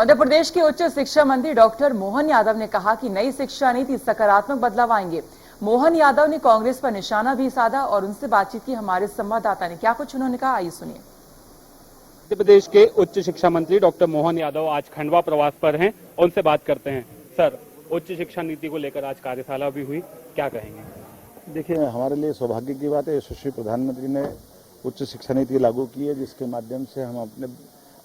मध्य प्रदेश के उच्च शिक्षा मंत्री डॉक्टर मोहन यादव ने कहा कि नई शिक्षा नीति सकारात्मक बदलाव आएंगे। मोहन यादव ने कांग्रेस पर निशाना भी साधा और उनसे बातचीत की हमारे संवाददाता ने। क्या कुछ उन्होंने कहा, आइए सुनिए। मध्य प्रदेश के उच्च शिक्षा मंत्री डॉक्टर मोहन यादव आज खंडवा प्रवास पर हैं, उनसे बात करते हैं। सर, उच्च शिक्षा नीति को लेकर आज कार्यशाला भी हुई, क्या कहेंगे? देखिए, हमारे लिए सौभाग्य की बात है, यशस्वी प्रधानमंत्री ने उच्च शिक्षा नीति लागू की है, जिसके माध्यम से हम अपने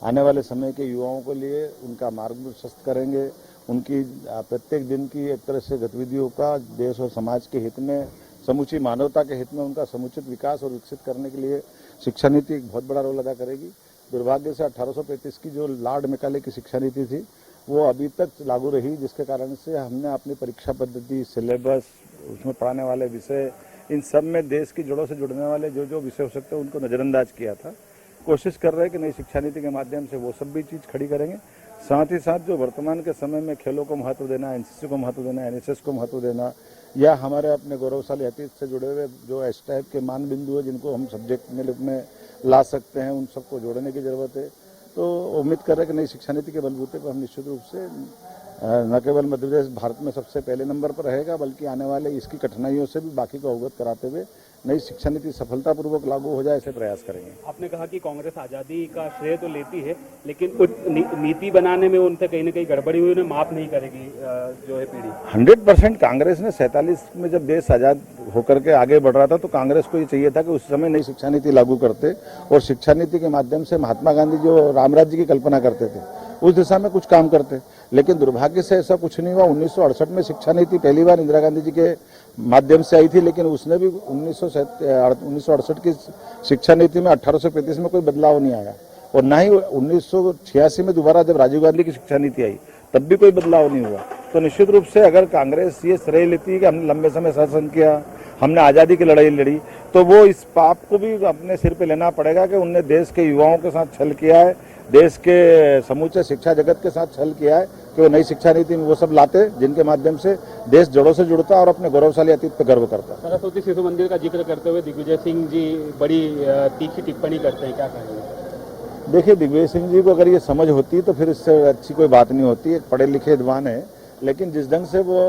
आने वाले समय के युवाओं के लिए उनका मार्ग प्रशस्त करेंगे। उनकी प्रत्येक दिन की एक तरह से गतिविधियों का देश और समाज के हित में, समूची मानवता के हित में उनका समुचित विकास और विकसित करने के लिए शिक्षा नीति एक बहुत बड़ा रोल अदा करेगी। दुर्भाग्य से 1835 की जो लॉर्ड मैकाले की शिक्षा नीति थी वो अभी तक लागू रही, जिसके कारण से हमने अपनी परीक्षा पद्धति, सिलेबस, उसमें पढ़ाने वाले विषय, इन सब में देश की जड़ों से जुड़ने वाले जो जो विषय हो सकते हैं उनको नजरअंदाज किया था। कोशिश कर रहे हैं कि नई शिक्षा नीति के माध्यम से वो सब भी चीज खड़ी करेंगे। साथ ही साथ जो वर्तमान के समय में खेलों को महत्व देना, एनसीसी को महत्व देना, एनएसएस को महत्व देना, या हमारे अपने गौरवशाली अतीत से जुड़े हुए जो इस टाइप के मान बिंदु है जिनको हम सब्जेक्ट में ला सकते हैं, उन सबको जोड़ने की जरूरत है। तो उम्मीद कर रहे हैं कि नई शिक्षा नीति के बलबूते पर हम निश्चित रूप से न केवल मध्य प्रदेश भारत में सबसे पहले नंबर पर रहेगा, बल्कि आने वाले इसकी कठिनाइयों से भी बाकी को अवगत कराते हुए नई शिक्षा नीति सफलतापूर्वक लागू हो जाए, ऐसे प्रयास करेंगे। आपने कहा कि कांग्रेस आजादी का श्रेय तो लेती है, लेकिन नीति बनाने में उनसे कहीं न कहीं गड़बड़ी हुई, उन्हें माफ नहीं करेगी जो है पीढ़ी। 100% कांग्रेस ने 47 में जब देश आजाद होकर के आगे बढ़ रहा था तो कांग्रेस को ये चाहिए था कि उस समय नई शिक्षा नीति लागू करते और शिक्षा नीति के माध्यम से महात्मा गांधी जो राम राज्य की कल्पना करते थे उस दिशा में कुछ काम करते। लेकिन दुर्भाग्य से ऐसा कुछ नहीं हुआ। 1968 में शिक्षा नीति पहली बार इंदिरा गांधी जी के माध्यम से आई थी, लेकिन उसने भी 1968 की शिक्षा नीति में 1835 में कोई बदलाव नहीं आया, और न ही 1986 में दोबारा जब राजीव गांधी की शिक्षा नीति आई तब भी कोई बदलाव नहीं हुआ। तो निश्चित रूप से अगर कांग्रेस ये श्रेय लेती है कि हमने लंबे समय शासन किया, हमने आजादी की लड़ाई लड़ी, तो वो इस पाप को भी अपने सिर पे लेना पड़ेगा कि उनने देश के युवाओं के साथ छल किया है, देश के समूचे शिक्षा जगत के साथ छल किया है कि वो नई शिक्षा नीति में वो सब लाते जिनके माध्यम से देश जड़ों से जुड़ता और अपने गौरवशाली अतीत पर गर्व करता। सरस्वती शिशु मंदिर का जिक्र करते हुए दिग्विजय सिंह जी बड़ी तीखी टिप्पणी करते हैं, क्या कहेंगे? देखिए, दिग्विजय सिंह जी को अगर ये समझ होती तो फिर इससे अच्छी कोई बात नहीं होती। एक पढ़े लिखे विद्वान है, लेकिन जिस ढंग से वो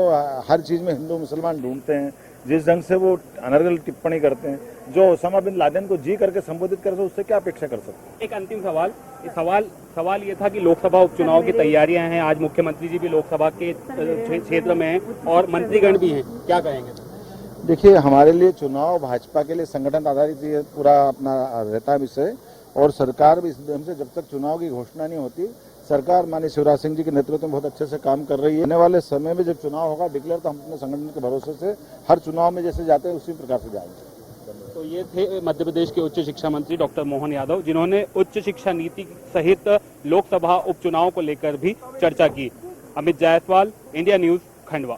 हर चीज में हिंदू मुसलमान ढूंढते हैं, जिस ढंग से वो अनर्गल टिप्पणी करते हैं, जो ओसामा बिन लादेन को जी करके संबोधित कर सकते, उससे क्या अपेक्षा कर सकते हैं? एक अंतिम सवाल ये था कि लोकसभा उपचुनाव की तैयारियां हैं, आज मुख्यमंत्री जी भी लोकसभा के क्षेत्र में हैं और मंत्रीगण भी हैं, क्या कहेंगे? देखिए, हमारे लिए चुनाव भाजपा के लिए संगठन आधारित ये पूरा अपना रहता है विषय, और सरकार भी इस ढंग से जब तक चुनाव की घोषणा नहीं होती, सरकार माननीय शिवराज सिंह जी के नेतृत्व में बहुत अच्छे से काम कर रही है। आने वाले समय में जब चुनाव होगा डिक्लेयर, तो हम अपने संगठन के भरोसे से हर चुनाव में जैसे जाते हैं उसी प्रकार से जाएंगे। तो ये थे मध्य प्रदेश के उच्च शिक्षा मंत्री डॉक्टर मोहन यादव, जिन्होंने उच्च शिक्षा नीति सहित लोकसभा उपचुनाव को लेकर भी चर्चा की। Amit Jaiswal, India news, Khandwa.